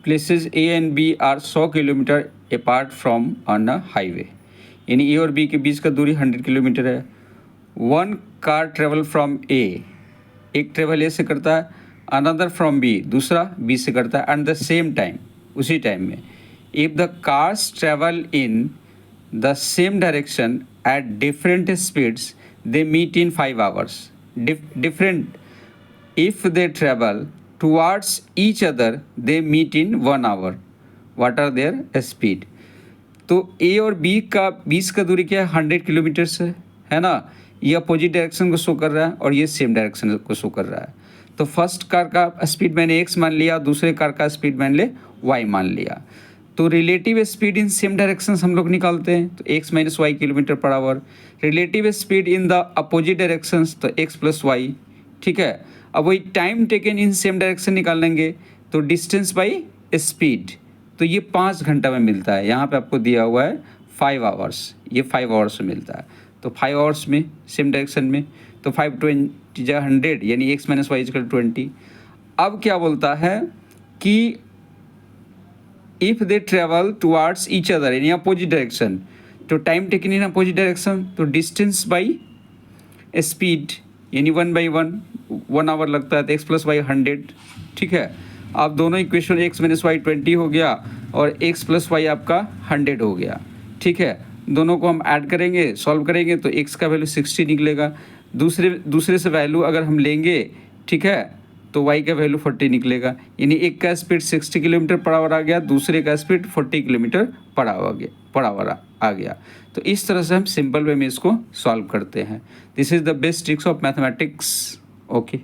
Places A and B are 100 kilometre apart from on a highway, यानी A और B के बीच का दूरी 100 किलोमीटर है। One car travel from A, एक ट्रेवल ए से करता है, अनदर फ्रॉम बी, दूसरा बी से करता है, एट द सेम टाइम, उसी टाइम में। If the cars travel in the same direction at different speeds they meet in 5 hours. Different, if they travel towards each other they meet in 1 hour. What are their speed? तो ए और B का बीच का दूरी क्या है, 100 kilometre है ना। ये अपोजिट डायरेक्शन को शो कर रहा है और ये सेम डायरेक्शन को शो कर रहा है। तो फर्स्ट कार का स्पीड मैंने एक्स मान लिया, दूसरे कार का स्पीड मैंने वाई मान लिया। तो relative speed in same direction हम लोग निकालते हैं, तो X minus Y kilometre per hour. Relative speed in the opposite direction, तो एक्स प्लस वाई, ठीक है। अब वही time taken in same direction निकाल लेंगे, तो डिस्टेंस बाई स्पीड, तो ये 5 घंटा में मिलता है। यहाँ पे आपको दिया हुआ है 5 hours, ये 5 hours में मिलता है। तो 5 hours में सेम डायरेक्शन में, तो 5 20 जा 100, यानी एक्स माइनस वाई इक्वल 20। अब क्या बोलता है कि if they travel towards each other यानी अपोजिट डायरेक्शन, तो time taken in opposite direction, तो डिस्टेंस बाई स्पीड यानी 1/1, 1 hour लगता है, तो एक्स प्लस वाई 100, ठीक है। अब दोनों इक्वेशन एक्स माइनस वाई 20 हो गया और एक्स प्लस वाई आपका 100 हो गया, ठीक है। दोनों को हम ऐड करेंगे, सॉल्व करेंगे, तो एक्स का वैल्यू 60 निकलेगा। दूसरे से वैल्यू अगर हम लेंगे, ठीक है, तो वाई का वैल्यू 40 निकलेगा, यानी एक का स्पीड 60 किलोमीटर पर आवर आ गया, दूसरे का स्पीड 40 किलोमीटर पर आवर आ गया। तो इस तरह से हम सिंपल वे में इसको सॉल्व करते हैं। This is the best tricks of mathematics. Okay.